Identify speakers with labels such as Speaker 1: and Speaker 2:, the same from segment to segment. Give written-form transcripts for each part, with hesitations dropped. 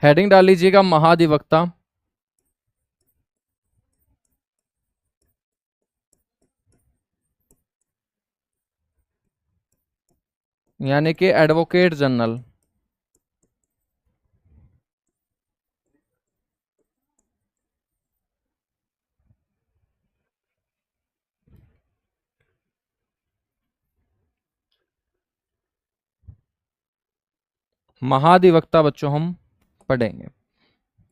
Speaker 1: Heading डाल लीजिएगा महाधिवक्ता। यानी कि एडवोकेट जनरल। महाधिवक्ता बच्चों हम पढ़ेंगे।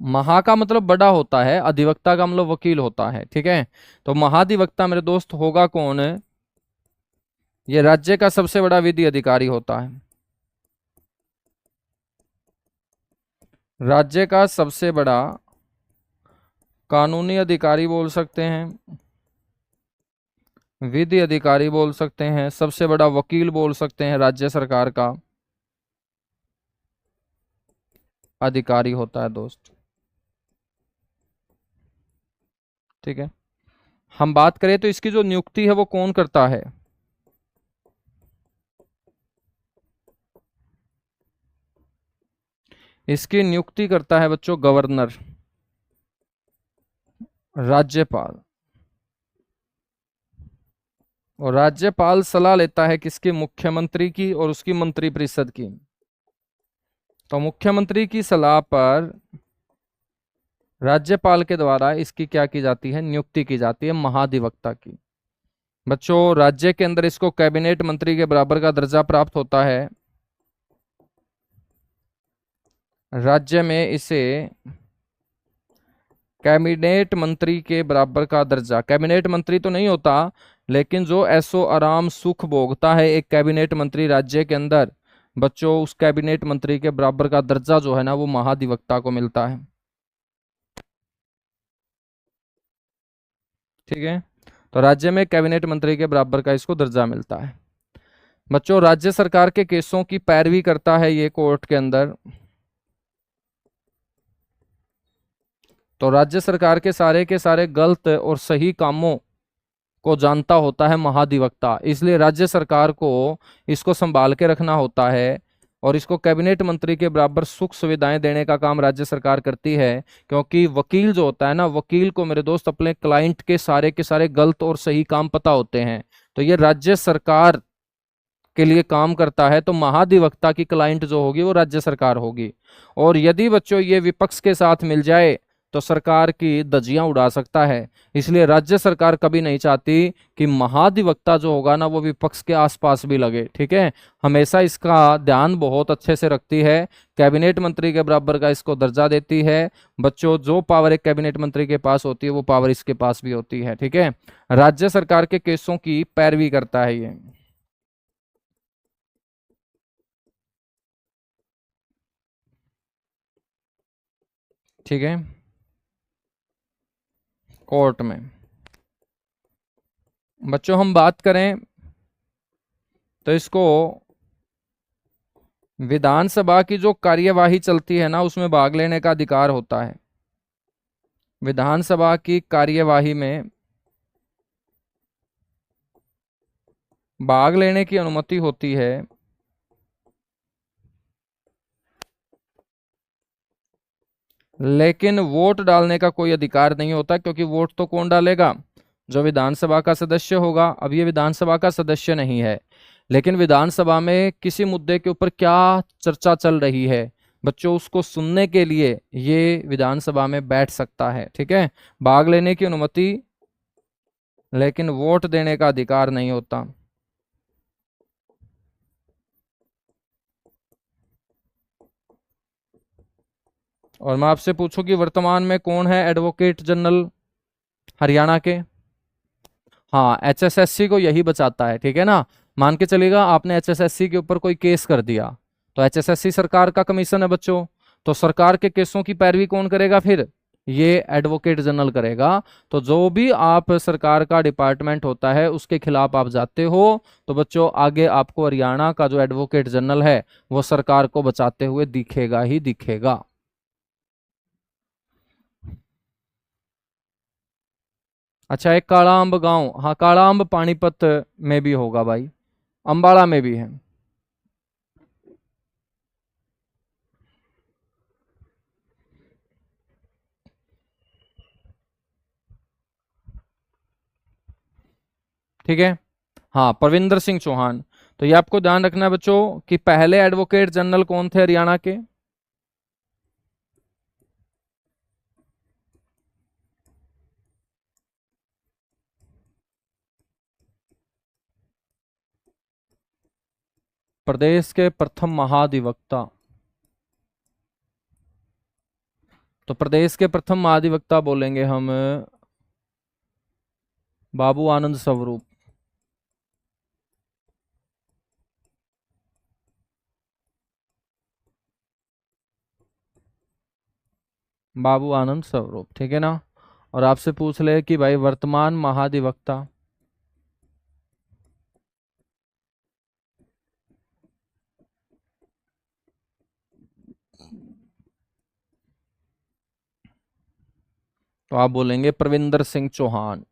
Speaker 1: महा का मतलब बड़ा होता है, अधिवक्ता का मतलब वकील होता है, ठीक है। तो महाधिवक्ता मेरे दोस्त होगा कौन है? ये राज्य का सबसे बड़ा विधि अधिकारी होता है। राज्य का सबसे बड़ा कानूनी अधिकारी बोल सकते हैं, विधि अधिकारी बोल सकते हैं, सबसे बड़ा वकील बोल सकते हैं, राज्य सरकार का अधिकारी होता है दोस्त, ठीक है। हम बात करें तो इसकी जो नियुक्ति है वो कौन करता है? इसकी नियुक्ति करता है बच्चों गवर्नर, राज्यपाल। और राज्यपाल सलाह लेता है किसकी? मुख्यमंत्री की और उसकी मंत्रिपरिषद की। तो मुख्यमंत्री की सलाह पर राज्यपाल के द्वारा इसकी क्या की जाती है? नियुक्ति की जाती है महाधिवक्ता की। बच्चों राज्य के अंदर इसको कैबिनेट मंत्री के बराबर का दर्जा प्राप्त होता है। राज्य में इसे कैबिनेट मंत्री के बराबर का दर्जा, कैबिनेट मंत्री तो नहीं होता, लेकिन जो ऐसो आराम सुख भोगता है एक कैबिनेट मंत्री राज्य के अंदर, बच्चों उस कैबिनेट मंत्री के बराबर का दर्जा जो है ना वो महाधिवक्ता को मिलता है, ठीक है। तो राज्य में कैबिनेट मंत्री के बराबर का इसको दर्जा मिलता है। बच्चों राज्य सरकार के केसों की पैरवी करता है ये कोर्ट के अंदर। तो राज्य सरकार के सारे गलत और सही कामों को जानता होता है महाधिवक्ता, इसलिए राज्य सरकार को इसको संभाल के रखना होता है और इसको कैबिनेट मंत्री के बराबर सुख सुविधाएं देने का काम राज्य सरकार करती है। क्योंकि वकील जो होता है ना, वकील को मेरे दोस्त अपने क्लाइंट के सारे गलत और सही काम पता होते हैं, तो ये राज्य सरकार के लिए काम करता है। तो महाधिवक्ता की क्लाइंट जो होगी वो राज्य सरकार होगी। और यदि बच्चों ये विपक्ष के साथ मिल जाए तो सरकार की धज्जियां उड़ा सकता है, इसलिए राज्य सरकार कभी नहीं चाहती कि महाधिवक्ता जो होगा ना वो विपक्ष के आसपास भी लगे, ठीक है। हमेशा इसका ध्यान बहुत अच्छे से रखती है, कैबिनेट मंत्री के बराबर का इसको दर्जा देती है। बच्चों जो पावर एक कैबिनेट मंत्री के पास होती है वो पावर इसके पास भी होती है, ठीक है। राज्य सरकार के केसों की पैरवी करता है ये, ठीक है। कोर्ट में बच्चों हम बात करें तो इसको विधानसभा की जो कार्यवाही चलती है ना उसमें भाग लेने का अधिकार होता है। विधानसभा की कार्यवाही में भाग लेने की अनुमति होती है, लेकिन वोट डालने का कोई अधिकार नहीं होता, क्योंकि वोट तो कौन डालेगा? जो विधानसभा का सदस्य होगा। अब ये विधानसभा का सदस्य नहीं है, लेकिन विधानसभा में किसी मुद्दे के ऊपर क्या चर्चा चल रही है बच्चों उसको सुनने के लिए ये विधानसभा में बैठ सकता है, ठीक है। भाग लेने की अनुमति, लेकिन वोट देने का अधिकार नहीं होता। और मैं आपसे पूछूं कि वर्तमान में कौन है एडवोकेट जनरल हरियाणा के? हाँ, एचएसएससी को यही बचाता है, ठीक है ना। मान के चलेगा आपने एचएसएससी के ऊपर कोई केस कर दिया, तो एचएसएससी सरकार का कमीशन है बच्चों, तो सरकार के केसों की पैरवी कौन करेगा फिर? ये एडवोकेट जनरल करेगा। तो जो भी आप सरकार का डिपार्टमेंट होता है उसके खिलाफ आप जाते हो तो बच्चों आगे आपको हरियाणा का जो एडवोकेट जनरल है वो सरकार को बचाते हुए दिखेगा ही दिखेगा। अच्छा, एक काला अम्ब गांव, हाँ काला अम्ब पानीपत में भी होगा भाई, अंबाला में भी है। ठीक है। हाँ, परविंदर सिंह चौहान। तो ये आपको ध्यान रखना है बच्चों कि पहले एडवोकेट जनरल कौन थे हरियाणा के? प्रदेश के प्रथम महाधिवक्ता। तो प्रदेश के प्रथम महाधिवक्ता बोलेंगे हम बाबू आनंद स्वरूप। बाबू आनंद स्वरूप, ठीक है ना। और आपसे पूछ ले कि भाई वर्तमान महाधिवक्ता। तो आप बोलेंगे प्रविंदर सिंह चौहान।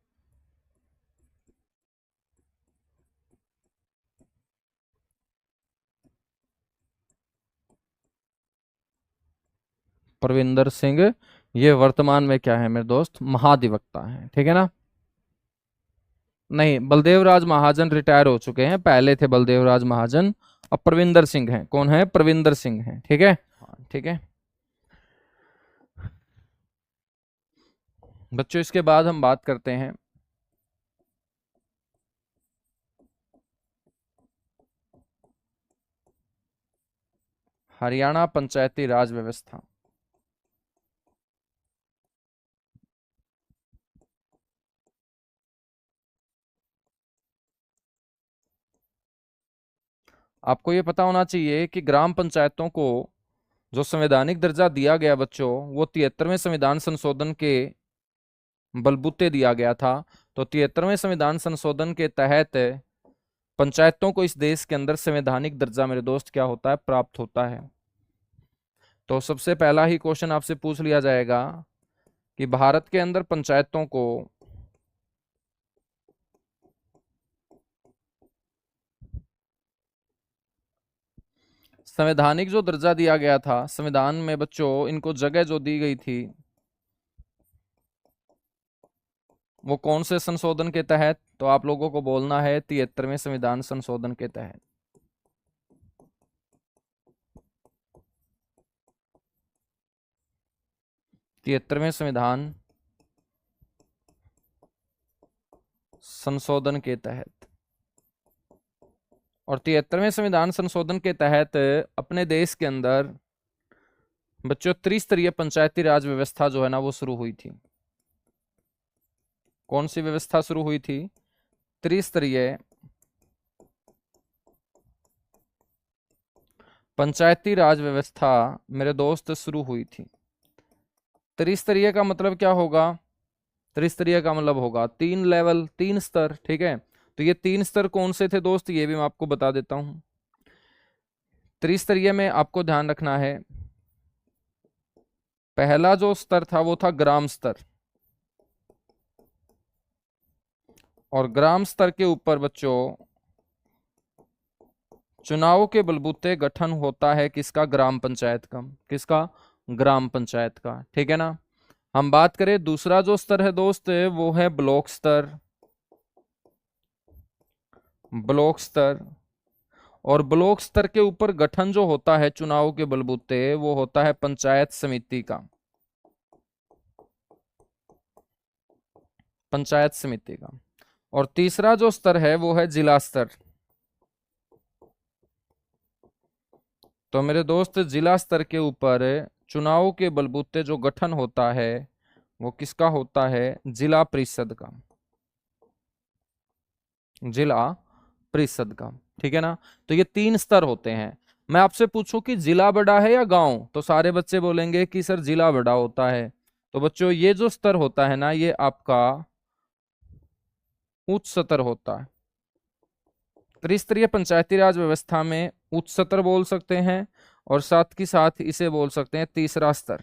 Speaker 1: प्रविंदर सिंह ये वर्तमान में क्या है मेरे दोस्त? महाधिवक्ता है, ठीक है ना। नहीं, बलदेव राज महाजन रिटायर हो चुके हैं, पहले थे बलदेव राज महाजन। अब प्रविंदर सिंह हैं। कौन है? प्रविंदर सिंह हैं, ठीक है। हाँ, ठीक है बच्चों। इसके बाद हम बात करते हैं हरियाणा पंचायती राज व्यवस्था। आपको ये पता होना चाहिए कि ग्राम पंचायतों को जो संवैधानिक दर्जा दिया गया बच्चों, वो 73वें संविधान संशोधन के बलबूते दिया गया था। तो 73वें संविधान संशोधन के तहत पंचायतों को इस देश के अंदर संवैधानिक दर्जा मेरे दोस्त क्या होता है? प्राप्त होता है। तो सबसे पहला ही क्वेश्चन आपसे पूछ लिया जाएगा कि भारत के अंदर पंचायतों को संवैधानिक जो दर्जा दिया गया था, संविधान में बच्चों इनको जगह जो दी गई थी, वो कौन से संशोधन के तहत? तो आप लोगों को बोलना है 73वें संविधान संशोधन के तहत। 73वें संविधान संशोधन के तहत। और 73वें संविधान संशोधन के तहत अपने देश के अंदर बच्चों त्रिस्तरीय पंचायती राज व्यवस्था जो है ना, वो शुरू हुई थी। कौन सी व्यवस्था शुरू हुई थी? त्रिस्तरीय पंचायती राज व्यवस्था मेरे दोस्त शुरू हुई थी। त्रिस्तरीय का मतलब क्या होगा? त्रिस्तरीय का मतलब होगा 3 लेवल, 3 स्तर, ठीक है। तो ये 3 स्तर कौन से थे दोस्त? ये भी मैं आपको बता देता हूं। त्रिस्तरीय में आपको ध्यान रखना है, पहला जो स्तर था वो था ग्राम स्तर। और ग्राम स्तर के ऊपर बच्चों चुनाव के बलबूते गठन होता है किसका? ग्राम पंचायत का। किसका? ग्राम पंचायत का, ठीक है ना। हम बात करें दूसरा जो स्तर है दोस्त, वो है ब्लॉक स्तर। ब्लॉक स्तर। और ब्लॉक स्तर के ऊपर गठन जो होता है चुनाव के बलबूते, वो होता है पंचायत समिति का। पंचायत समिति का। और तीसरा जो स्तर है वो है जिला स्तर। तो मेरे दोस्त जिला स्तर के ऊपर चुनाव के बलबूते जो गठन होता है वो किसका होता है? जिला परिषद का। जिला परिषद का, ठीक है ना। तो ये 3 स्तर होते हैं। मैं आपसे पूछूं कि जिला बड़ा है या गांव, तो सारे बच्चे बोलेंगे कि सर जिला बड़ा होता है। तो बच्चों ये जो स्तर होता है ना, ये आपका उच्च स्तर होता है। त्रिस्तरीय पंचायती राज व्यवस्था में उच्च स्तर बोल सकते हैं, और साथ ही साथ इसे बोल सकते हैं तीसरा स्तर।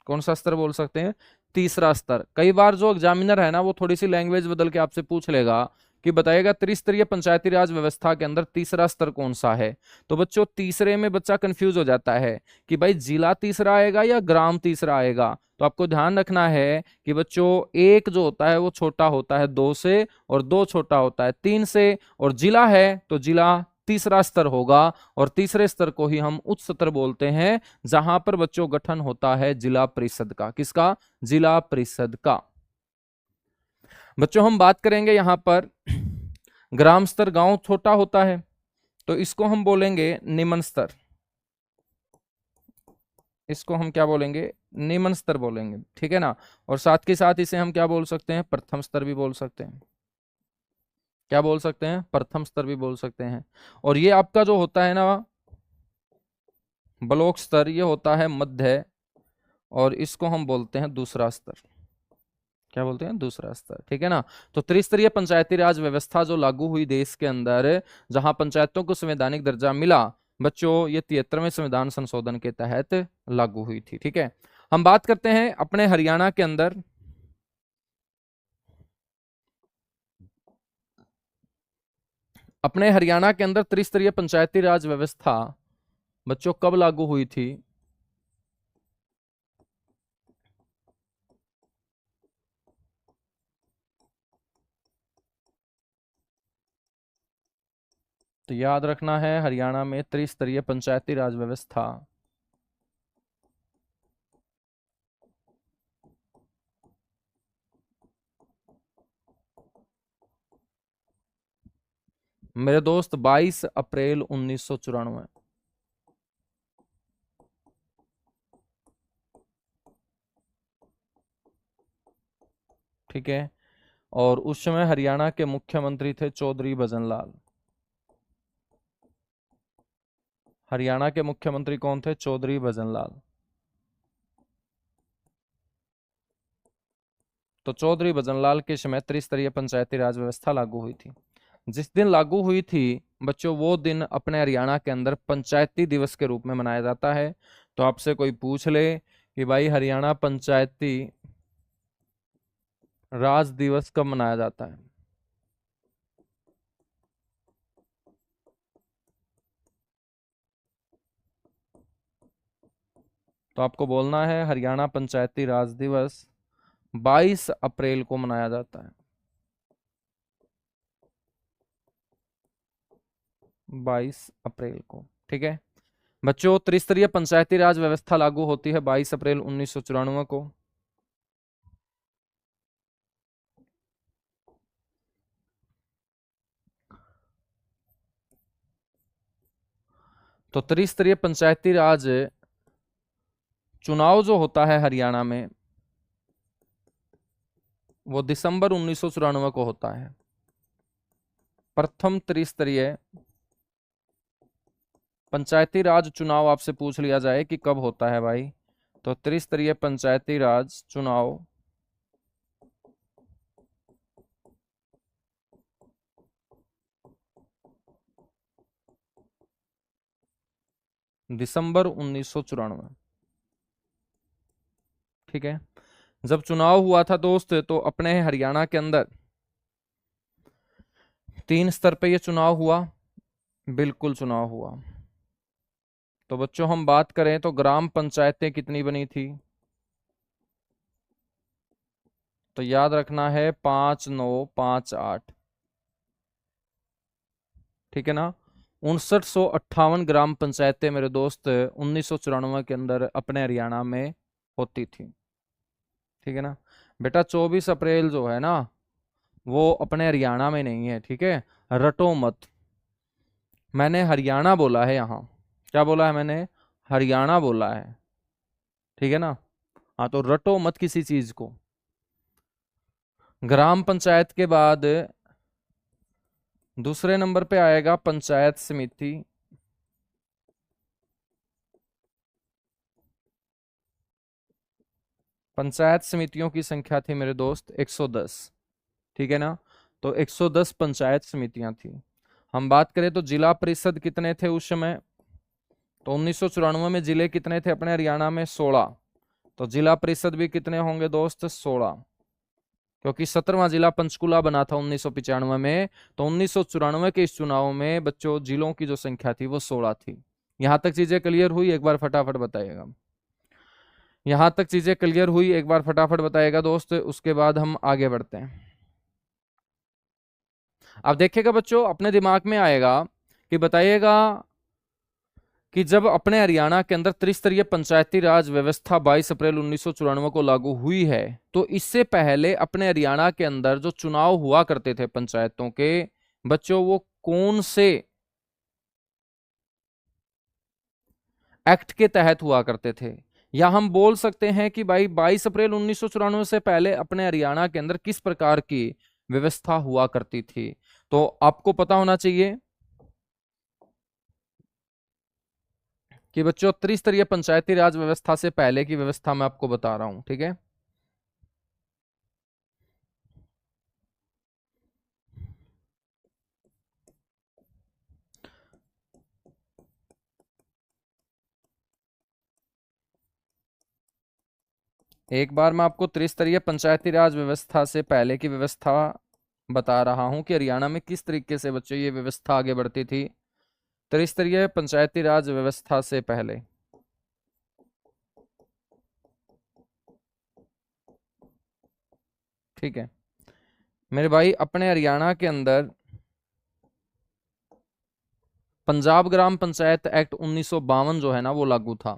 Speaker 1: कौन सा स्तर बोल सकते हैं? तीसरा स्तर। कई बार जो एग्जामिनर है ना, वो थोड़ी सी लैंग्वेज बदल के आपसे पूछ लेगा कि बताइएगा त्रिस्तरीय पंचायती राज व्यवस्था के अंदर तीसरा स्तर कौन सा है। तो बच्चों तीसरे में बच्चा कंफ्यूज हो जाता है कि भाई जिला तीसरा आएगा या ग्राम तीसरा आएगा। तो आपको ध्यान रखना है कि बच्चों एक जो होता है वो छोटा होता है 2 से, और 2 छोटा होता है 3 से, और जिला है तो जिला तीसरा स्तर होगा, और तीसरे स्तर को ही हम उच्च स्तर बोलते हैं, जहां पर बच्चों गठन होता है जिला परिषद का। किसका? जिला परिषद का। बच्चों हम बात करेंगे यहां पर ग्राम स्तर, गांव छोटा होता है तो इसको हम बोलेंगे निम्न स्तर। इसको हम क्या बोलेंगे? निम्न स्तर बोलेंगे, ठीक है ना। और साथ के साथ इसे हम क्या बोल सकते हैं? प्रथम स्तर भी बोल सकते हैं। क्या बोल सकते हैं? प्रथम स्तर भी बोल सकते हैं। और ये आपका जो होता है ना ब्लॉक स्तर, ये होता है मध्य, और इसको हम बोलते हैं दूसरा स्तर। क्या बोलते हैं? दूसरा स्तर, ठीक है ना। तो त्रिस्तरीय पंचायती राज व्यवस्था जो लागू हुई देश के अंदर, जहां पंचायतों को संवैधानिक दर्जा मिला बच्चों, ये 73वें संविधान संशोधन के तहत लागू हुई थी, ठीक है। हम बात करते हैं अपने हरियाणा के अंदर। अपने हरियाणा के अंदर त्रिस्तरीय पंचायती राज व्यवस्था बच्चों कब लागू हुई थी? तो याद रखना है, हरियाणा में त्रिस्तरीय पंचायती राज व्यवस्था मेरे दोस्त 22 अप्रैल 1994। ठीक है। और उस समय हरियाणा के मुख्यमंत्री थे चौधरी भजनलाल। हरियाणा के मुख्यमंत्री कौन थे? चौधरी भजनलाल। तो चौधरी भजनलाल के समय त्रिस्तरीय पंचायती राज व्यवस्था लागू हुई थी। जिस दिन लागू हुई थी बच्चों, वो दिन अपने हरियाणा के अंदर पंचायती दिवस के रूप में मनाया जाता है। तो आपसे कोई पूछ ले कि भाई हरियाणा पंचायती राज दिवस कब मनाया जाता है, तो आपको बोलना है हरियाणा पंचायती राज दिवस 22 अप्रैल को मनाया जाता है। 22 अप्रैल को, ठीक है। बच्चों त्रिस्तरीय पंचायती राज व्यवस्था लागू होती है 22 अप्रैल 1994 को। तो त्रिस्तरीय पंचायती राज चुनाव जो होता है हरियाणा में, वो दिसंबर 1994 को होता है। प्रथम त्रिस्तरीय पंचायती राज चुनाव आपसे पूछ लिया जाए कि कब होता है भाई, तो त्रिस्तरीय पंचायती राज चुनाव दिसंबर 1994, ठीक है। जब चुनाव हुआ था दोस्त, तो अपने हरियाणा के अंदर 3 स्तर पे ये चुनाव हुआ। बिल्कुल चुनाव हुआ। तो बच्चों हम बात करें तो ग्राम पंचायतें कितनी बनी थी, तो याद रखना है 5, 9, 5, 8, ठीक है ना। 5958 ग्राम पंचायतें मेरे दोस्त 1994 के अंदर अपने हरियाणा में होती थी, ठीक है ना। बेटा 24 अप्रैल जो है ना, वो अपने हरियाणा में नहीं है, ठीक है। रटो मत, मैंने हरियाणा बोला है यहाँ। क्या बोला है मैंने? हरियाणा बोला है, ठीक है ना। हाँ, तो रटो मत किसी चीज को। ग्राम पंचायत के बाद दूसरे नंबर पे आएगा पंचायत समिति। पंचायत समितियों की संख्या थी मेरे दोस्त 110, ठीक है ना। तो 110 पंचायत समितियां थी। हम बात करें तो जिला परिषद कितने थे उस समय, तो 1994 में जिले कितने थे अपने हरियाणा में? 16। तो जिला परिषद भी कितने होंगे दोस्त? 16, क्योंकि 17वां जिला पंचकुला बना था 1995 में, तो 1994 के इस चुनाव में बच्चों जिलों की जो संख्या थी वो 16 थी। यहां तक चीजें क्लियर हुई? एक बार फटाफट बताइएगा। यहां तक चीजें क्लियर हुई? एक बार फटाफट बताइएगा दोस्त, उसके बाद हम आगे बढ़ते हैं। अब देखिएगा बच्चों, अपने दिमाग में आएगा कि बताइएगा कि जब अपने हरियाणा के अंदर त्रिस्तरीय पंचायती राज व्यवस्था 22 अप्रैल 1994 को लागू हुई है, तो इससे पहले अपने हरियाणा के अंदर जो चुनाव हुआ करते थे पंचायतों के बच्चों, वो कौन से एक्ट के तहत हुआ करते थे? या हम बोल सकते हैं कि भाई 22 अप्रैल 1994 से पहले अपने हरियाणा के अंदर किस प्रकार की व्यवस्था हुआ करती थी? तो आपको पता होना चाहिए कि बच्चों त्रिस्तरीय पंचायती राज व्यवस्था से पहले की व्यवस्था मैं आपको बता रहा हूं, ठीक है। एक बार मैं आपको त्रिस्तरीय पंचायती राज व्यवस्था से पहले की व्यवस्था बता रहा हूं कि हरियाणा में किस तरीके से बच्चों ये व्यवस्था आगे बढ़ती थी त्रिस्तरीय पंचायती राज व्यवस्था से पहले। ठीक है मेरे भाई, अपने हरियाणा के अंदर पंजाब ग्राम पंचायत एक्ट 1952 जो है ना वो लागू था।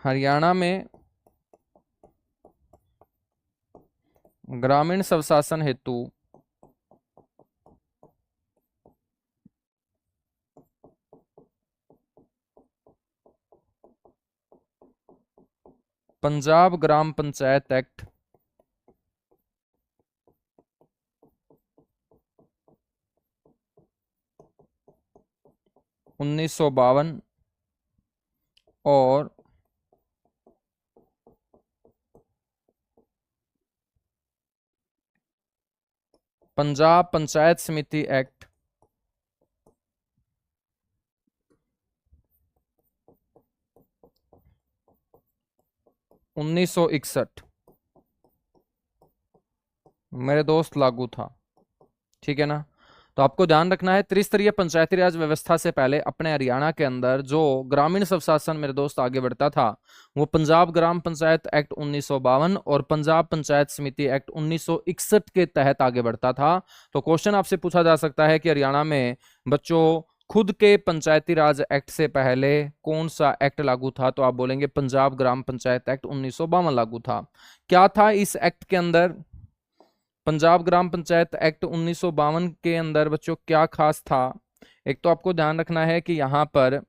Speaker 1: हरियाणा में ग्रामीण स्वशासन हेतु पंजाब ग्राम पंचायत एक्ट 1952 और पंजाब पंचायत समिति एक्ट 1961 मेरे दोस्त लागू था। ठीक है ना? तो आपको ध्यान रखना है, त्रिस्तरीय पंचायती राज व्यवस्था से पहले अपने हरियाणा के अंदर जो ग्रामीण स्वशासन मेरे दोस्त आगे बढ़ता था वो पंजाब ग्राम पंचायत एक्ट 1952 और पंजाब पंचायत समिति एक्ट 1961 के तहत आगे बढ़ता था। तो क्वेश्चन आपसे पूछा जा सकता है कि हरियाणा में बच्चों खुद के पंचायती राज एक्ट से पहले कौन सा एक्ट लागू था? तो आप बोलेंगे पंजाब ग्राम पंचायत एक्ट 1952 लागू था। क्या था इस एक्ट के अंदर? पंजाब ग्राम पंचायत एक्ट 1952 के अंदर बच्चों क्या खास था? एक तो आपको ध्यान रखना है कि यहां पर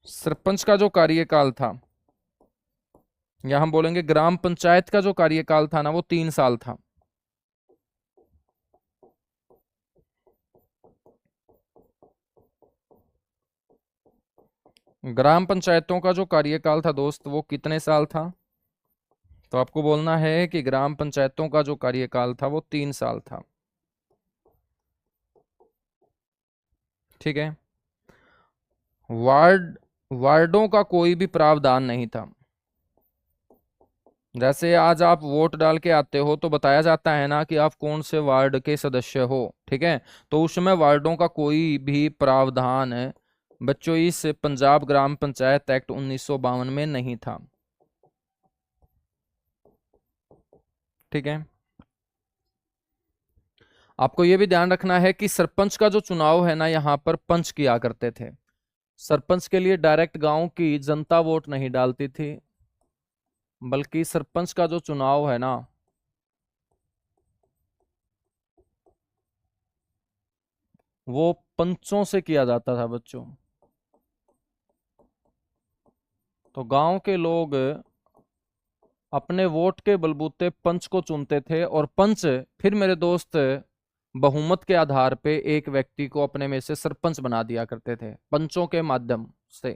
Speaker 1: सरपंच का जो कार्यकाल था, या हम बोलेंगे ग्राम पंचायत का जो कार्यकाल था ना वो 3 साल था। ग्राम पंचायतों का जो कार्यकाल था दोस्त वो कितने साल था? तो आपको बोलना है कि ग्राम पंचायतों का जो कार्यकाल था वो 3 साल था। ठीक है। वार्डों का कोई भी प्रावधान नहीं था। जैसे आज आप वोट डाल के आते हो तो बताया जाता है ना कि आप कौन से वार्ड के सदस्य हो। ठीक है, तो उस समय वार्डों का कोई भी प्रावधान बच्चों इस पंजाब ग्राम पंचायत एक्ट 1952 में नहीं था। ठीक है, आपको यह भी ध्यान रखना है कि सरपंच का जो चुनाव है ना यहाँ पर पंच किया करते थे। सरपंच के लिए डायरेक्ट गांव की जनता वोट नहीं डालती थी, बल्कि सरपंच का जो चुनाव है ना वो पंचों से किया जाता था बच्चों। तो गांव के लोग अपने वोट के बलबूते पंच को चुनते थे और पंच फिर मेरे दोस्त बहुमत के आधार पे एक व्यक्ति को अपने में से सरपंच बना दिया करते थे पंचों के माध्यम से।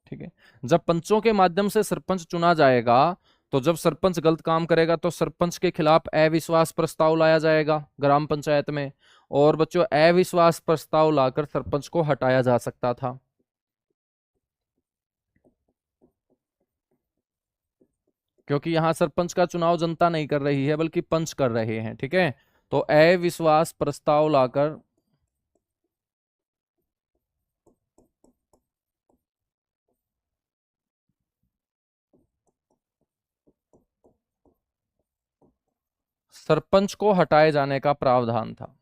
Speaker 1: ठीक है, जब पंचों के माध्यम से सरपंच चुना जाएगा तो जब सरपंच गलत काम करेगा तो सरपंच के खिलाफ अविश्वास प्रस्ताव लाया जाएगा ग्राम पंचायत में, और बच्चों अविश्वास प्रस्ताव लाकर सरपंच को हटाया जा सकता था। क्योंकि यहां सरपंच का चुनाव जनता नहीं कर रही है बल्कि पंच कर रहे हैं, ठीक है। तो अविश्वास प्रस्ताव लाकर सरपंच को हटाए जाने का प्रावधान था।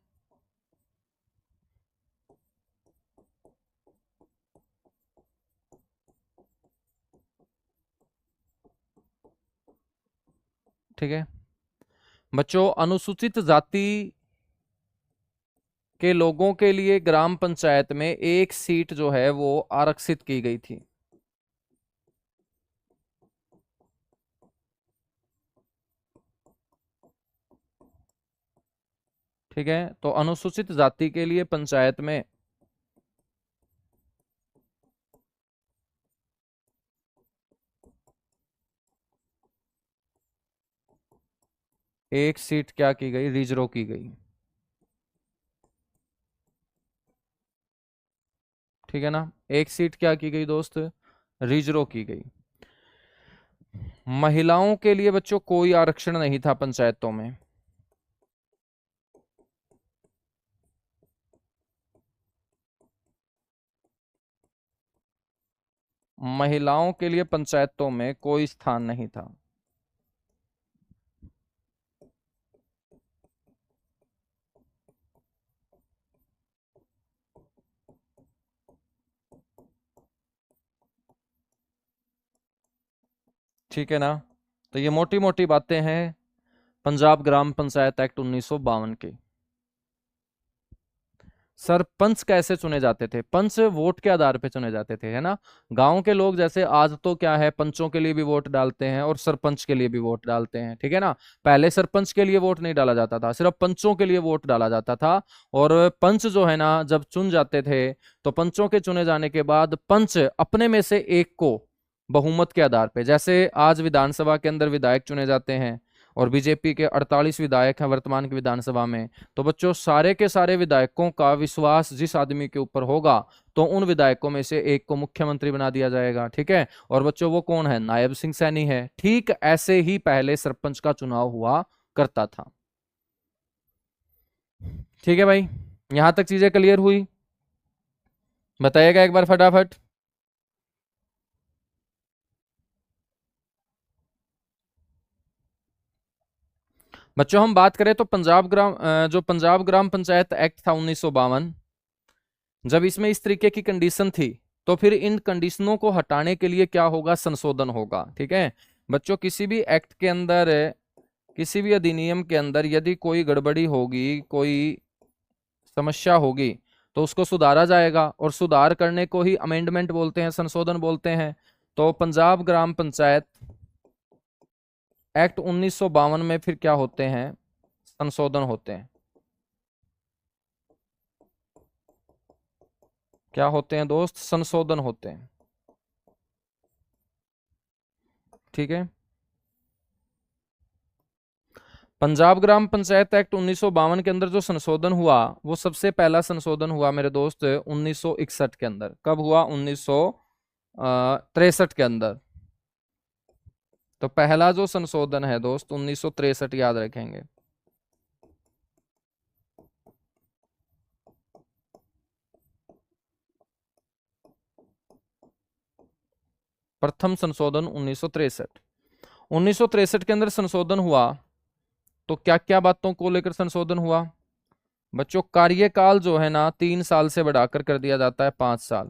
Speaker 1: ठीक है बच्चों, अनुसूचित जाति के लोगों के लिए ग्राम पंचायत में एक सीट जो है वो आरक्षित की गई थी। ठीक है, तो अनुसूचित जाति के लिए पंचायत में एक सीट क्या की गई, रिजर्व की गई। ठीक है ना, एक सीट क्या की गई दोस्त, रिजर्व की गई। महिलाओं के लिए बच्चों कोई आरक्षण नहीं था पंचायतों में। महिलाओं के लिए पंचायतों में कोई स्थान नहीं था। ठीक है ना, तो ये मोटी मोटी बातें हैं पंजाब ग्राम पंचायत एक्ट 1952 की। सरपंच कैसे चुने जाते थे, पंच वोट के आधार पे चुने जाते थे, है ना। गांव के लोग जैसे आज तो क्या है, पंचों के लिए भी वोट डालते हैं और सरपंच के लिए भी वोट डालते हैं, ठीक है ना। पहले सरपंच के लिए वोट नहीं डाला जाता था, सिर्फ पंचों के लिए वोट डाला जाता था। और पंच जो है ना जब चुन जाते थे तो पंचों के चुने जाने के बाद पंच अपने में से एक को बहुमत के आधार पे, जैसे आज विधानसभा के अंदर विधायक चुने जाते हैं और बीजेपी के 48 विधायक हैं वर्तमान की विधानसभा में, तो बच्चों सारे के सारे विधायकों का विश्वास जिस आदमी के ऊपर होगा तो उन विधायकों में से एक को मुख्यमंत्री बना दिया जाएगा, ठीक है। और बच्चों वो कौन है, नायब सिंह सैनी है। ठीक ऐसे ही पहले सरपंच का चुनाव हुआ करता था। ठीक है भाई, यहां तक चीजें क्लियर हुई, बताइएगा एक बार फटाफट। बच्चों हम बात करें तो जो पंजाब ग्राम पंचायत एक्ट था 1952, जब इसमें इस तरीके की कंडीशन थी तो फिर इन कंडीशनों को हटाने के लिए क्या होगा, संशोधन होगा। ठीक है बच्चों, किसी भी एक्ट के अंदर, किसी भी अधिनियम के अंदर यदि कोई गड़बड़ी होगी, कोई समस्या होगी, तो उसको सुधारा जाएगा, और सुधार करने को ही अमेंडमेंट बोलते हैं, संशोधन बोलते हैं। तो पंजाब ग्राम पंचायत एक्ट 1952 में फिर क्या होते हैं, संशोधन होते हैं। क्या होते हैं दोस्त, संशोधन होते हैं। ठीक है, पंजाब ग्राम पंचायत एक्ट 1952 के अंदर जो संशोधन हुआ वो सबसे पहला संशोधन हुआ मेरे दोस्त 1961 के अंदर। कब हुआ, 1963 के अंदर। तो पहला जो संशोधन है दोस्त 1963, याद रखेंगे। प्रथम संशोधन 1963। 1963 के अंदर संशोधन हुआ तो क्या क्या बातों को लेकर संशोधन हुआ बच्चों, कार्यकाल जो है ना 3 साल से बढ़ाकर कर दिया जाता है 5 साल।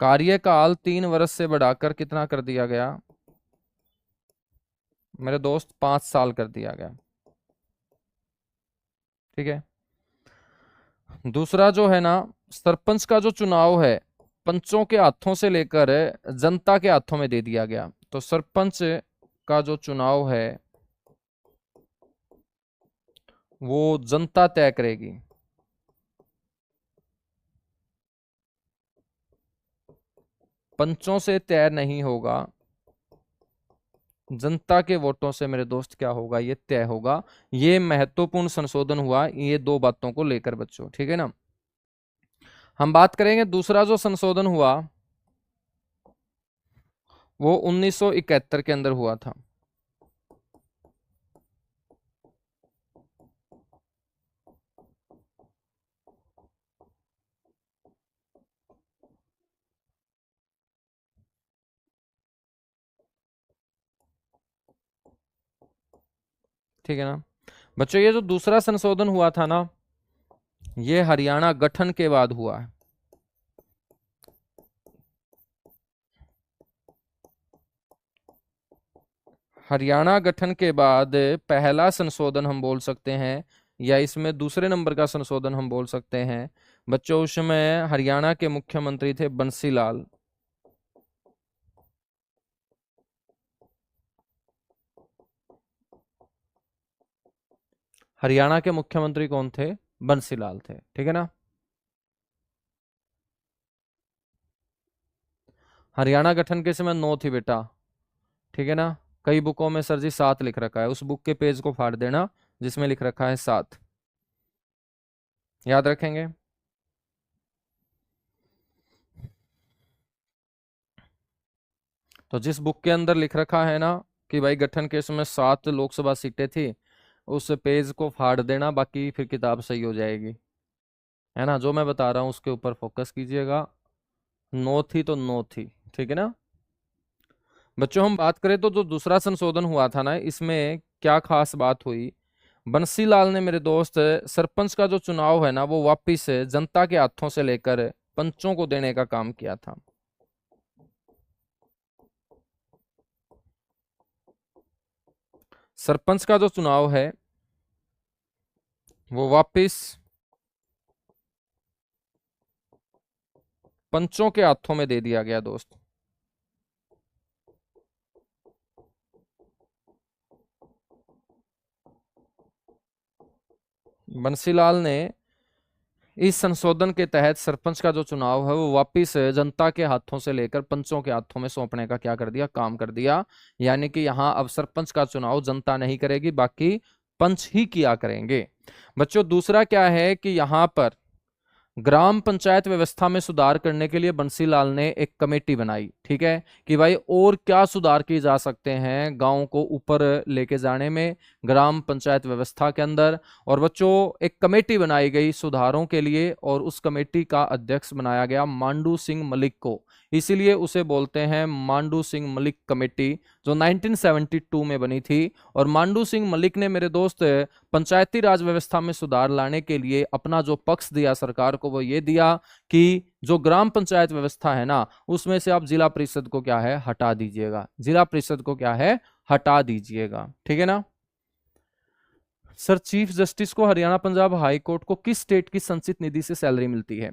Speaker 1: कार्यकाल 3 वर्ष से बढ़ाकर कितना कर दिया गया मेरे दोस्त, 5 साल कर दिया गया। ठीक है, दूसरा जो है ना, सरपंच का जो चुनाव है पंचों के हाथों से लेकर जनता के हाथों में दे दिया गया। तो सरपंच का जो चुनाव है वो जनता तय करेगी। पंचों से तय नहीं होगा, जनता के वोटों से मेरे दोस्त क्या होगा, ये तय होगा। ये महत्वपूर्ण संशोधन हुआ ये दो बातों को लेकर बच्चों, ठीक है ना। हम बात करेंगे दूसरा जो संशोधन हुआ वो 1971 के अंदर हुआ था। ठीक है ना बच्चों, ये जो दूसरा संशोधन हुआ था ना, ये हरियाणा गठन के बाद हुआ है। हरियाणा गठन के बाद पहला संशोधन हम बोल सकते हैं, या इसमें दूसरे नंबर का संशोधन हम बोल सकते हैं बच्चों। उसमें हरियाणा के मुख्यमंत्री थे बंसी लाल। हरियाणा के मुख्यमंत्री कौन थे? बंसी लाल थे, ठीक है ना। हरियाणा गठन के समय 9 थी बेटा, ठीक है ना। कई बुकों में सर जी 7 लिख रखा है, उस बुक के पेज को फाड़ देना जिसमें लिख रखा है 7, याद रखेंगे। तो जिस बुक के अंदर लिख रखा है ना कि भाई गठन के समय 7 लोकसभा सीटें थी, उस पेज को फाड़ देना, बाकी फिर किताब सही हो जाएगी, है ना। जो मैं बता रहा हूं उसके ऊपर फोकस कीजिएगा। 9 थी तो 9 थी, ठीक है ना। बच्चों हम बात करें तो जो दूसरा संशोधन हुआ था ना, इसमें क्या खास बात हुई, बंसीलाल ने मेरे दोस्त सरपंच का जो चुनाव है ना वो वापिस जनता के हाथों से लेकर पंचों को देने का काम किया था। सरपंच का जो चुनाव है वो वापिस पंचों के हाथों में दे दिया गया दोस्त। बंसीलाल ने इस संशोधन के तहत सरपंच का जो चुनाव है वो वापिस जनता के हाथों से लेकर पंचों के हाथों में सौंपने का क्या कर दिया, काम कर दिया। यानी कि यहां अब सरपंच का चुनाव जनता नहीं करेगी, बाकी पंच ही किया करेंगे। बच्चों दूसरा क्या है कि यहां पर ग्राम पंचायत व्यवस्था में सुधार करने के लिए बंसीलाल ने एक कमेटी बनाई, ठीक है, कि भाई और क्या सुधार किए जा सकते हैं गांव को ऊपर लेके जाने में, ग्राम पंचायत व्यवस्था के अंदर। और बच्चों एक कमेटी बनाई गई सुधारों के लिए, और उस कमेटी का अध्यक्ष बनाया गया मांडू सिंह मलिक को। इसीलिए उसे बोलते हैं मांडू सिंह मलिक कमेटी, जो 1972 में बनी थी। और मांडू सिंह मलिक ने मेरे दोस्त पंचायती राज व्यवस्था में सुधार लाने के लिए अपना जो पक्ष दिया सरकार को वो ये दिया कि जो ग्राम पंचायत व्यवस्था है ना उसमें से आप जिला परिषद को क्या है हटा दीजिएगा, जिला परिषद को क्या है हटा दीजिएगा, ठीक है ना। सर चीफ जस्टिस को हरियाणा पंजाब हाई कोर्ट को किस स्टेट की संचित निधि से सैलरी मिलती है?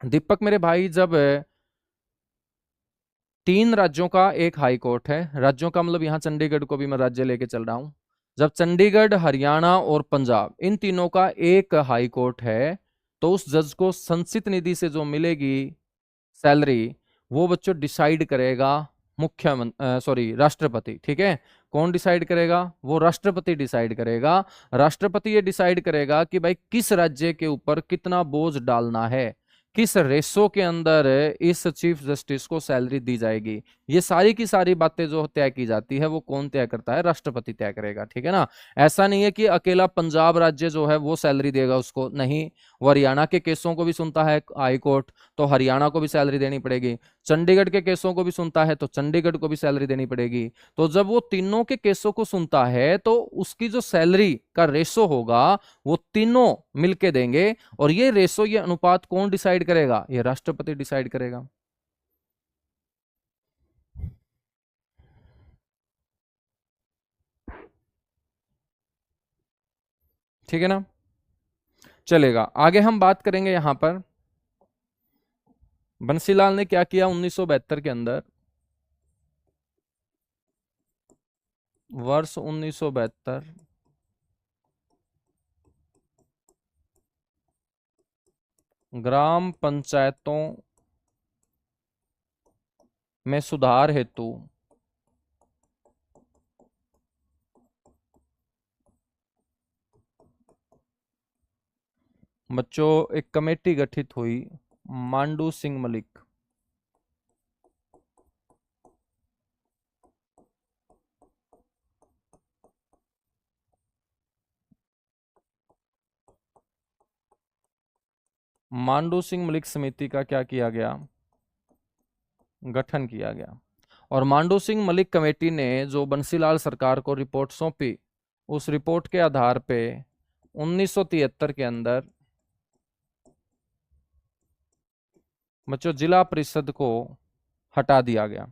Speaker 1: दीपक मेरे भाई, जब 3 राज्यों का एक हाई कोर्ट है, राज्यों का मतलब यहाँ चंडीगढ़ को भी मैं राज्य लेके चल रहा हूं, जब चंडीगढ़ हरियाणा और पंजाब इन तीनों का एक हाई कोर्ट है, तो उस जज को संचित निधि से जो मिलेगी सैलरी वो बच्चों डिसाइड करेगा मुख्यमंत्री, सॉरी राष्ट्रपति, ठीक है। कौन डिसाइड करेगा? वो राष्ट्रपति डिसाइड करेगा। राष्ट्रपति ये डिसाइड करेगा कि भाई किस राज्य के ऊपर कितना बोझ डालना है, किस रेशो के अंदर इस चीफ जस्टिस को सैलरी दी जाएगी। ये सारी की सारी बातें जो तय की जाती है वो कौन तय करता है? राष्ट्रपति तय करेगा, ठीक है ना। ऐसा नहीं है कि अकेला पंजाब राज्य जो है वो सैलरी देगा उसको, नहीं। वो हरियाणा के केसों को भी सुनता है हाई कोर्ट, तो हरियाणा को भी सैलरी देनी पड़ेगी। चंडीगढ़ के केसों को भी सुनता है तो चंडीगढ़ को भी सैलरी देनी पड़ेगी। तो जब वो तीनों के केसों को सुनता है तो उसकी जो सैलरी का रेशो होगा वो तीनों मिलके देंगे। और ये रेशो, ये अनुपात कौन डिसाइड करेगा? ये राष्ट्रपति डिसाइड करेगा। ठीक है ना, चलेगा। आगे हम बात करेंगे यहां पर बंसीलाल ने क्या किया 1972 के अंदर। वर्ष 1972 ग्राम पंचायतों में सुधार हेतु बच्चों एक कमेटी गठित हुई, मांडू सिंह मलिक। मांडू सिंह मलिक समिति का क्या किया गया, गठन किया गया। और मांडू सिंह मलिक कमेटी ने जो बंसीलाल सरकार को रिपोर्ट सौंपी, उस रिपोर्ट के आधार पे 1973 के अंदर बच्चों जिला परिषद को हटा दिया गया।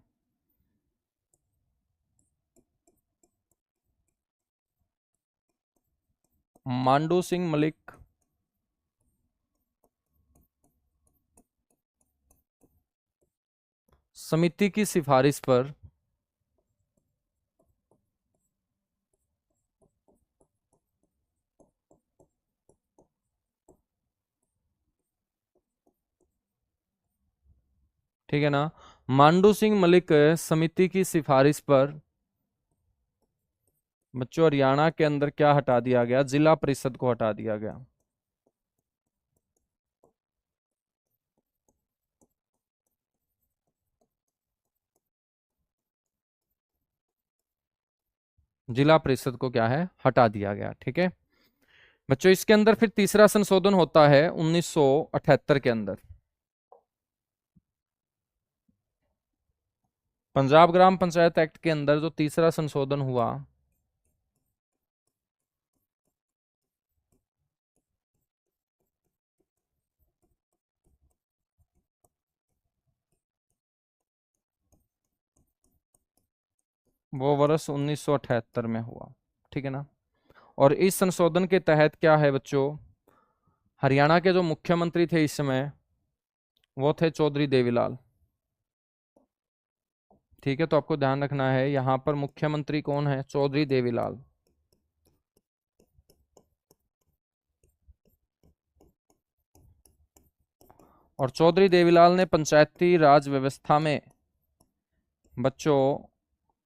Speaker 1: मांडू सिंह मलिक समिति की सिफारिश पर ठीक है ना, मांडू सिंह मलिक समिति की सिफारिश पर बच्चों हरियाणा के अंदर क्या हटा दिया गया, जिला परिषद को हटा दिया गया। जिला परिषद को क्या है, हटा दिया गया। ठीक है बच्चों, इसके अंदर फिर तीसरा संशोधन होता है 1978 के अंदर। पंजाब ग्राम पंचायत एक्ट के अंदर जो तीसरा संशोधन हुआ, वो वर्ष 1978 में हुआ। ठीक है ना, और इस संशोधन के तहत क्या है बच्चों, हरियाणा के जो मुख्यमंत्री थे इस समय, वो थे चौधरी देवीलाल। ठीक है, तो आपको ध्यान रखना है यहां पर मुख्यमंत्री कौन है, चौधरी देवीलाल। और चौधरी देवीलाल ने पंचायती राज व्यवस्था में बच्चों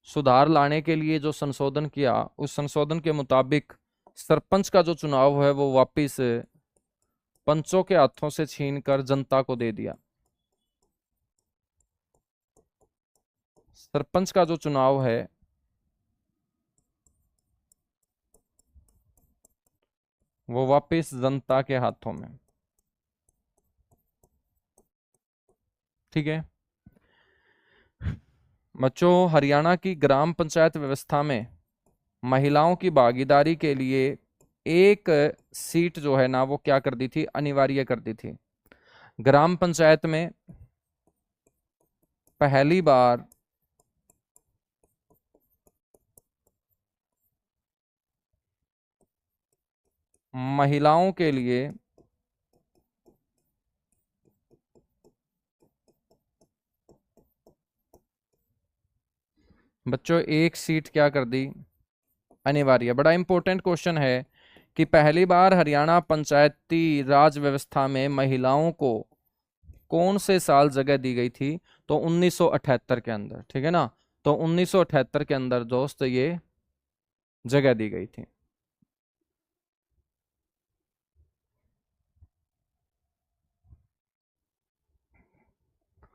Speaker 1: सुधार लाने के लिए जो संशोधन किया, उस संशोधन के मुताबिक सरपंच का जो चुनाव है वो वापिस पंचों के हाथों से छीनकर जनता को दे दिया। सरपंच का जो चुनाव है वो वापिस जनता के हाथों में। ठीक है बच्चों, हरियाणा की ग्राम पंचायत व्यवस्था में महिलाओं की भागीदारी के लिए एक सीट जो है ना, वो क्या कर दी थी, अनिवार्य कर दी थी। ग्राम पंचायत में पहली बार महिलाओं के लिए बच्चों एक सीट क्या कर दी, अनिवार्य। बड़ा इंपॉर्टेंट क्वेश्चन है कि पहली बार हरियाणा पंचायती राज व्यवस्था में महिलाओं को कौन से साल जगह दी गई थी, तो 1978 के अंदर। ठीक है ना, तो 1978 के अंदर दोस्त ये जगह दी गई थी।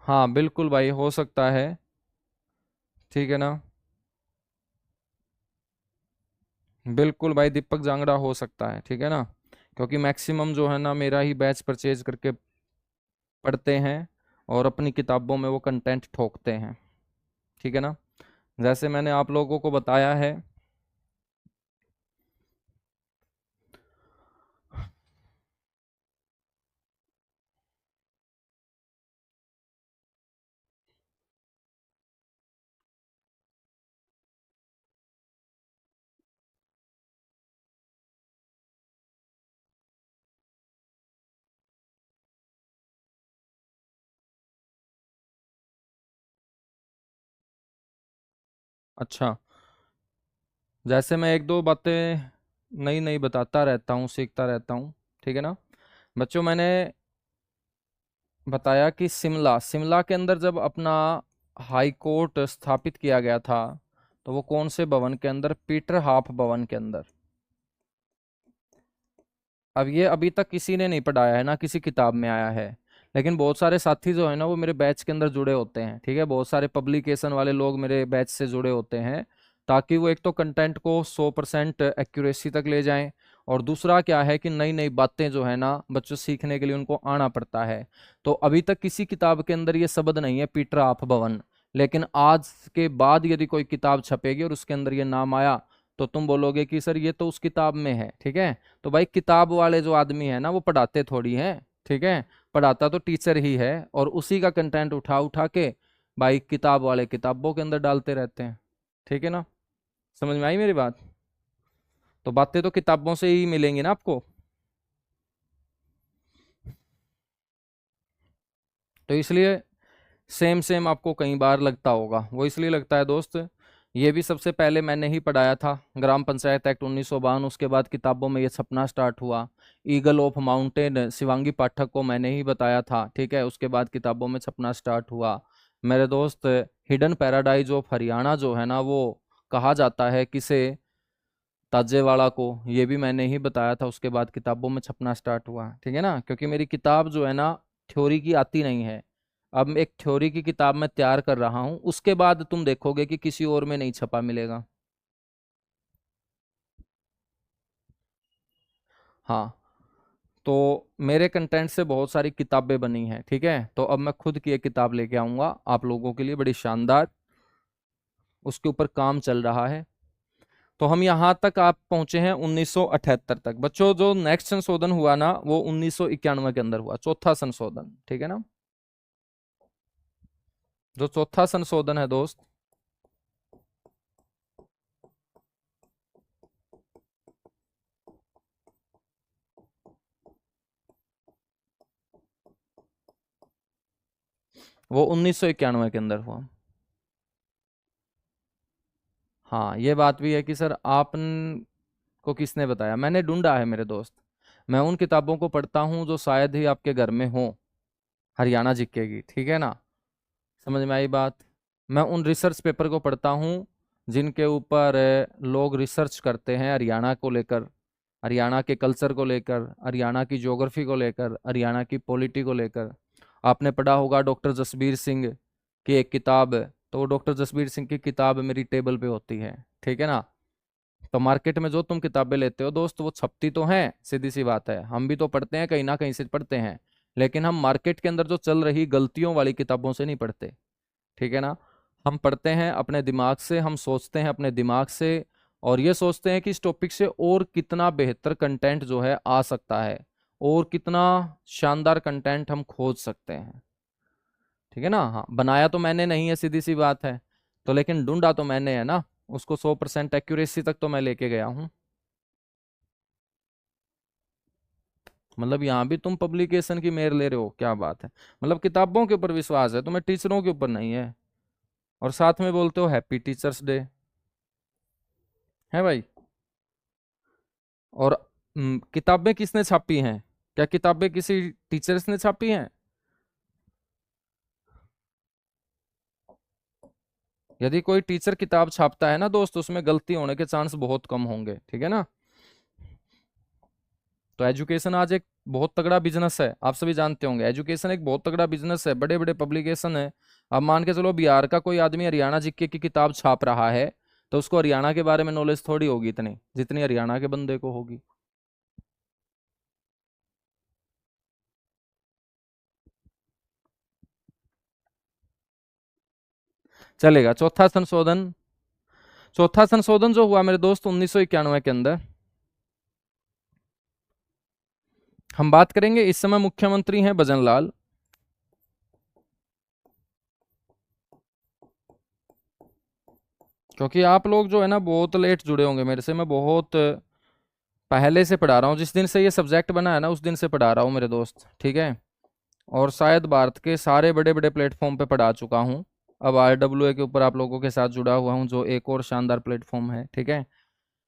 Speaker 1: हाँ बिल्कुल भाई, हो सकता है। ठीक है ना, बिल्कुल भाई, दीपक जांगड़ा हो सकता है। ठीक है ना, क्योंकि मैक्सिमम जो है ना मेरा ही बैच परचेज करके पढ़ते हैं और अपनी किताबों में वो कंटेंट ठोकते हैं। ठीक है ना, जैसे मैंने आप लोगों को बताया है। अच्छा, जैसे मैं एक दो बातें नई नई बताता रहता हूँ, सीखता रहता हूँ। ठीक है ना बच्चों, मैंने बताया कि शिमला शिमला के अंदर जब अपना हाई कोर्ट स्थापित किया गया था, तो वो कौन से भवन के अंदर? पीटर हाफ भवन के अंदर। अब ये अभी तक किसी ने नहीं पढ़ाया है ना, किसी किताब में आया है, लेकिन बहुत सारे साथी जो है ना वो मेरे बैच के अंदर जुड़े होते हैं, ठीक है, बहुत सारे पब्लिकेशन वाले लोग मेरे बैच से जुड़े होते हैं, ताकि वो एक तो कंटेंट को 100% एक्यूरेसी तक ले जाएं, और दूसरा क्या है कि नई नई बातें जो है ना बच्चों सीखने के लिए उनको आना पड़ता है। तो अभी तक किसी किताब के अंदर ये शब्द नहीं है पीटर हाफ भवन, लेकिन आज के बाद यदि कोई किताब छपेगी और उसके अंदर ये नाम आया, तो तुम बोलोगे कि सर ये तो उस किताब में है, ठीक है। तो भाई किताब वाले जो आदमी है ना वो पढ़ाते थोड़ी हैं, ठीक है, पढ़ाता तो टीचर ही है, और उसी का कंटेंट उठा उठा के भाई किताब वाले किताबों के अंदर डालते रहते हैं, ठीक है ना। समझ में आई मेरी बात? तो बातें तो किताबों से ही मिलेंगी ना आपको। तो इसलिए सेम सेम आपको कई बार लगता होगा, वो इसलिए लगता है दोस्त, ये भी सबसे पहले मैंने ही पढ़ाया था, ग्राम पंचायत एक्ट 1952, उसके बाद किताबों में ये छपना स्टार्ट हुआ। ईगल ऑफ माउंटेन शिवांगी पाठक को मैंने ही बताया था, ठीक है, उसके बाद किताबों में छपना स्टार्ट हुआ मेरे दोस्त। हिडन पैराडाइज ऑफ हरियाणा जो है ना वो कहा जाता है किसे? ताजेवाड़ा को, ये भी मैंने ही बताया था, उसके बाद किताबों में छपना स्टार्ट हुआ, ठीक है ना, क्योंकि मेरी किताब जो है ना थ्योरी की आती नहीं है। अब मैं एक थ्योरी की किताब मैं तैयार कर रहा हूं, उसके बाद तुम देखोगे कि किसी और में नहीं छपा मिलेगा। हाँ, तो मेरे कंटेंट से बहुत सारी किताबें बनी हैं, ठीक है, तो अब मैं खुद की एक किताब लेके आऊंगा आप लोगों के लिए, बड़ी शानदार, उसके ऊपर काम चल रहा है। तो हम यहाँ तक आप पहुंचे हैं 1978 तक। बच्चों जो नेक्स्ट संशोधन हुआ ना वो 1991 के अंदर हुआ, चौथा संशोधन, ठीक है ना। जो चौथा संशोधन है दोस्त, वो 1991 के अंदर हुआ। हाँ, ये बात भी है कि सर आप को किसने बताया? मैंने ढूंढा है मेरे दोस्त, मैं उन किताबों को पढ़ता हूँ जो शायद ही आपके घर में हो, हरियाणा जीके की, ठीक है ना। समझ में आई बात? मैं उन रिसर्च पेपर को पढ़ता हूँ जिनके ऊपर लोग रिसर्च करते हैं हरियाणा को लेकर, हरियाणा के कल्चर को लेकर, हरियाणा की ज्योग्राफी को लेकर, हरियाणा की पॉलिटी को लेकर। आपने पढ़ा होगा डॉक्टर जसबीर सिंह की एक किताब, तो वो डॉक्टर जसबीर सिंह की किताब मेरी टेबल पे होती है, ठीक है ना। तो मार्केट में जो तुम किताबें लेते हो दोस्त वो छपती तो हैं, सीधी सी बात है, हम भी तो पढ़ते हैं, कहीं ना कहीं से पढ़ते हैं, लेकिन हम मार्केट के अंदर जो चल रही गलतियों वाली किताबों से नहीं पढ़ते, ठीक है ना। हम पढ़ते हैं अपने दिमाग से, हम सोचते हैं अपने दिमाग से, और ये सोचते हैं कि इस टॉपिक से और कितना बेहतर कंटेंट जो है आ सकता है, और कितना शानदार कंटेंट हम खोज सकते हैं, ठीक है ना। हाँ, बनाया तो मैंने नहीं है, सीधी सी बात है, तो लेकिन ढूंढा तो मैंने है ना, उसको 100% एक्यूरेसी तक तो मैं लेके गया हूँ। मतलब यहाँ भी तुम पब्लिकेशन की मेर ले रहे हो, क्या बात है, मतलब किताबों के ऊपर विश्वास है तुम्हें, टीचरों के ऊपर नहीं है, और साथ में बोलते हो हैप्पी टीचर्स डे, है भाई। और किताबें किसने छापी हैं? क्या किताबें किसी टीचर्स ने छापी हैं? यदि कोई टीचर किताब छापता है ना दोस्त, उसमें गलती होने के चांस बहुत कम होंगे, ठीक है ना। तो एजुकेशन आज एक बहुत तगड़ा बिजनेस है, आप सभी जानते होंगे, एजुकेशन एक बहुत तगड़ा बिजनेस है, बड़े बड़े पब्लिकेशन है। अब मान के चलो बिहार का कोई आदमी हरियाणा जीके की किताब छाप रहा है, तो उसको हरियाणा के बारे में नॉलेज थोड़ी होगी इतनी जितनी हरियाणा के बंदे को होगी। चलेगा। चौथा संशोधन जो हुआ मेरे दोस्त 1991 के अंदर, हम बात करेंगे, इस समय मुख्यमंत्री हैं भजन लाल। क्योंकि आप लोग जो है ना बहुत लेट जुड़े होंगे मेरे से, मैं बहुत पहले से पढ़ा रहा हूँ, जिस दिन से ये सब्जेक्ट बना है ना उस दिन से पढ़ा रहा हूँ मेरे दोस्त, ठीक है। और शायद भारत के सारे बड़े बड़े प्लेटफॉर्म पे पढ़ा चुका हूँ। अब RWA के ऊपर आप लोगों के साथ जुड़ा हुआ हूँ, जो एक और शानदार प्लेटफॉर्म है, ठीक है।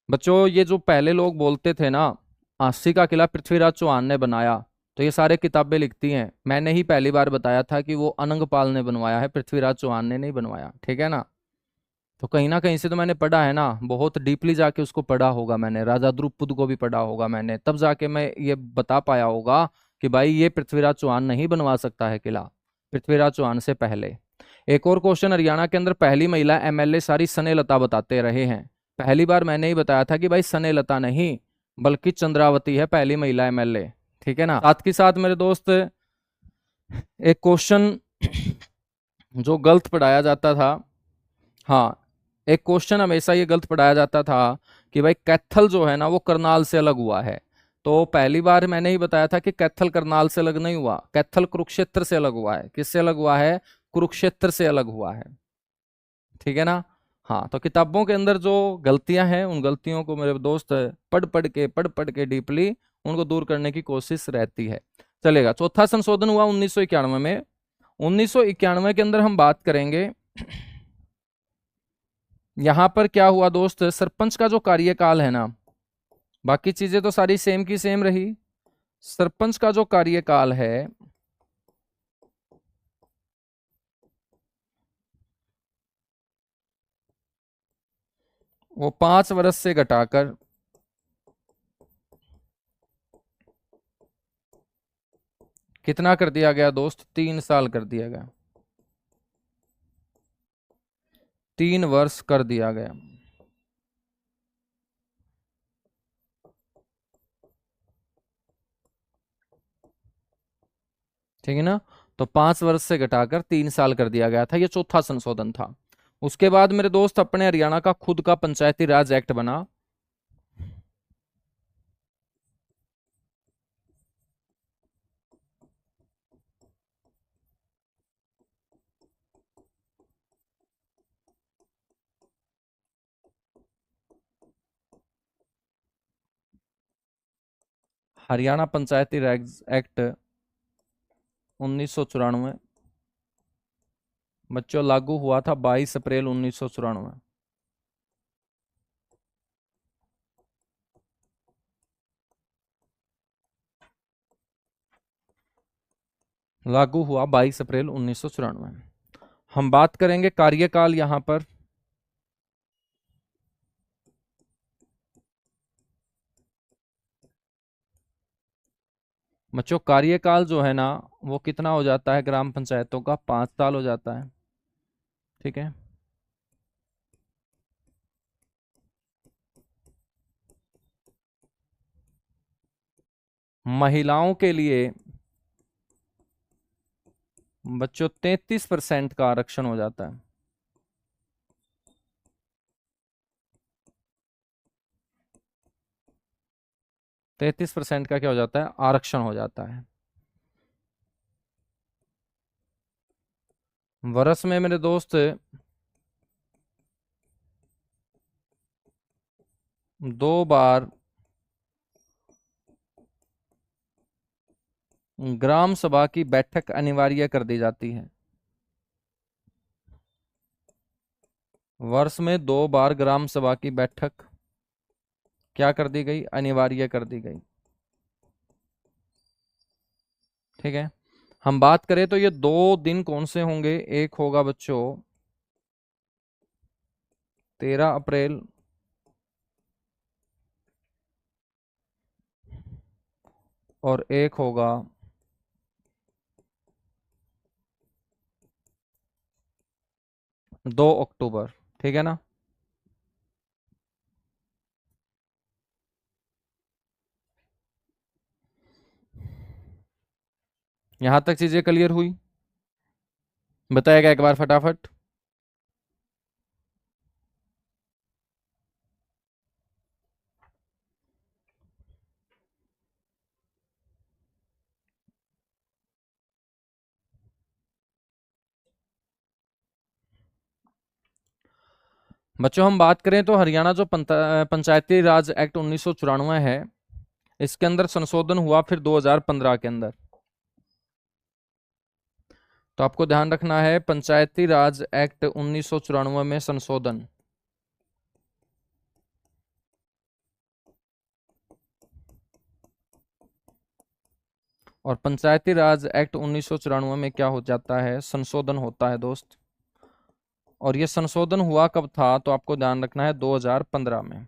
Speaker 1: बच्चों ये जो पहले लोग बोलते थे ना, 80 का किला पृथ्वीराज चौहान ने बनाया, तो ये सारे किताबें लिखती हैं। मैंने ही पहली बार बताया था कि वो अनंगपाल ने बनवाया है, पृथ्वीराज चौहान ने नहीं बनवाया, ठीक है ना। तो कहीं ना कहीं से तो मैंने पढ़ा है ना, बहुत डीपली जाके उसको पढ़ा होगा मैंने, राजा द्रुपद को भी पढ़ा होगा मैंने, तब जाके मैं ये बता पाया होगा कि भाई ये पृथ्वीराज चौहान नहीं बनवा सकता है किला, पृथ्वीराज चौहान से पहले। एक और क्वेश्चन, हरियाणा के अंदर पहली महिला एमएलए सारी स्नेहलता बताते रहे हैं। पहली बार मैंने ही बताया था कि भाई स्नेहलता नहीं बल्कि चंद्रावती है पहली महिला एमएलए, ठीक है ना। साथ के साथ मेरे दोस्त, एक क्वेश्चन जो गलत पढ़ाया जाता था, हाँ, एक क्वेश्चन हमेशा ये गलत पढ़ाया जाता था कि भाई कैथल जो है ना वो करनाल से अलग हुआ है। तो पहली बार मैंने ही बताया था कि कैथल करनाल से अलग नहीं हुआ, कैथल कुरुक्षेत्र से अलग हुआ है। किससे अलग हुआ है? कुरुक्षेत्र से अलग हुआ है, ठीक है ना। हाँ, तो किताबों के अंदर जो गलतियां हैं उन गलतियों को मेरे दोस्त पढ़ पढ़ के डीपली उनको दूर करने की कोशिश रहती है। चलेगा। चौथा संशोधन हुआ 1991 में। 1991 के अंदर हम बात करेंगे, यहां पर क्या हुआ दोस्त, सरपंच का जो कार्यकाल है ना, बाकी चीजें तो सारी सेम की सेम रही, सरपंच का जो कार्यकाल है वो 5 वर्ष से घटाकर कितना कर दिया गया दोस्त? 3 साल कर दिया गया, 3 वर्ष कर दिया गया, ठीक है ना। तो 5 वर्ष से घटाकर 3 साल कर दिया गया था, ये चौथा संशोधन था। उसके बाद मेरे दोस्त अपने हरियाणा का खुद का पंचायती राज एक्ट बना। हरियाणा पंचायती राज एक्ट 1994 बच्चों लागू हुआ था 22 अप्रैल 1994। लागू हुआ 22 अप्रैल 1994। हम बात करेंगे कार्यकाल यहां पर। बच्चों कार्यकाल जो है ना वो कितना हो जाता है ग्राम पंचायतों का? 5 साल हो जाता है, ठीक है। महिलाओं के लिए बच्चों 33% का आरक्षण हो जाता है। 33% का क्या हो जाता है? आरक्षण हो जाता है। वर्ष में मेरे दोस्त 2 बार ग्राम सभा की बैठक अनिवार्य कर दी जाती है। वर्ष में 2 बार ग्राम सभा की बैठक क्या कर दी गई? अनिवार्य कर दी गई, ठीक है। हम बात करें तो ये 2 दिन कौन से होंगे? एक होगा बच्चों 13 अप्रैल और एक होगा 2 अक्टूबर, ठीक है ना। यहां तक चीजें क्लियर हुई? बताएगा एक बार फटाफट। बच्चों हम बात करें तो हरियाणा जो पंचायती राज एक्ट 1994 है, इसके अंदर संशोधन हुआ फिर 2015 के अंदर। तो आपको ध्यान रखना है, पंचायती राज एक्ट 1994 में संशोधन, और पंचायती राज एक्ट 1994 में क्या हो जाता है, संशोधन होता है दोस्त। और ये संशोधन हुआ कब था, तो आपको ध्यान रखना है 2015 में।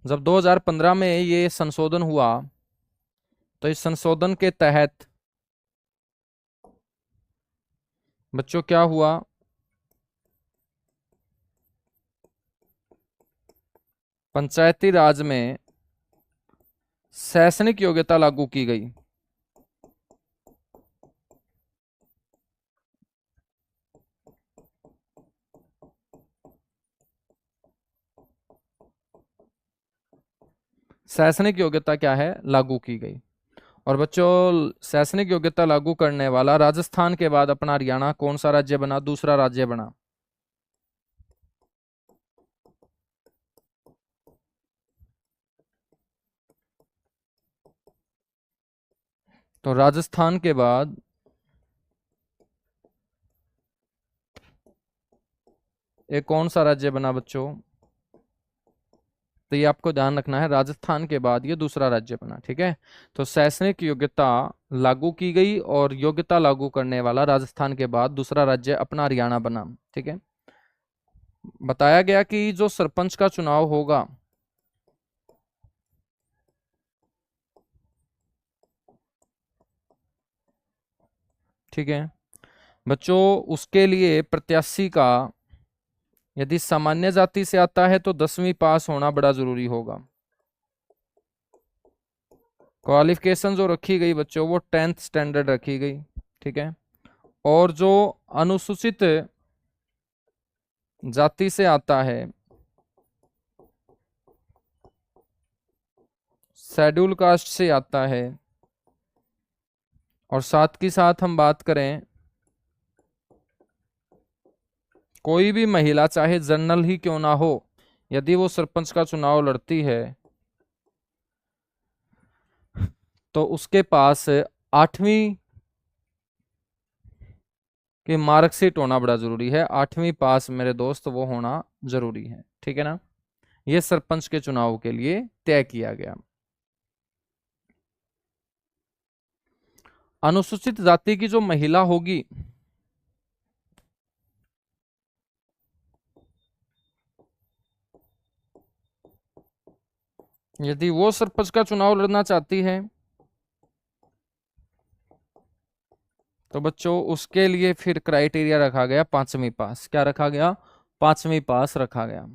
Speaker 1: जब 2015 में ये संशोधन हुआ, तो इस संशोधन के तहत बच्चों क्या हुआ, पंचायती राज में शैक्षणिक योग्यता लागू की गई। शैक्षणिक योग्यता क्या है, लागू की गई। और बच्चों शैक्षणिक योग्यता लागू करने वाला राजस्थान के बाद अपना हरियाणा कौन सा राज्य बना, दूसरा राज्य बना। तो राजस्थान के बाद एक कौन सा राज्य बना बच्चों, तो ये आपको ध्यान रखना है, राजस्थान के बाद ये दूसरा राज्य बना। ठीक है, तो शैक्षणिक योग्यता लागू की गई और योग्यता लागू करने वाला राजस्थान के बाद दूसरा राज्य अपना हरियाणा बना। ठीक है, बताया गया कि जो सरपंच का चुनाव होगा, ठीक है बच्चों, उसके लिए प्रत्याशी का यदि सामान्य जाति से आता है तो 10वीं पास होना बड़ा जरूरी होगा। क्वालिफिकेशन जो रखी गई बच्चों वो 10th स्टैंडर्ड रखी गई। ठीक है, और जो अनुसूचित जाति से आता है, शेड्यूल कास्ट से आता है, और साथ ही साथ हम बात करें कोई भी महिला चाहे जनरल ही क्यों ना हो, यदि वो सरपंच का चुनाव लड़ती है तो उसके पास 8वीं की मार्कशीट होना बड़ा जरूरी है। 8वीं पास मेरे दोस्त वो होना जरूरी है। ठीक है ना, ये सरपंच के चुनाव के लिए तय किया गया। अनुसूचित जाति की जो महिला होगी, यदि वो सरपंच का चुनाव लड़ना चाहती है तो बच्चों उसके लिए फिर क्राइटेरिया रखा गया 5वीं पास। क्या रखा गया, 5वीं पास रखा गया।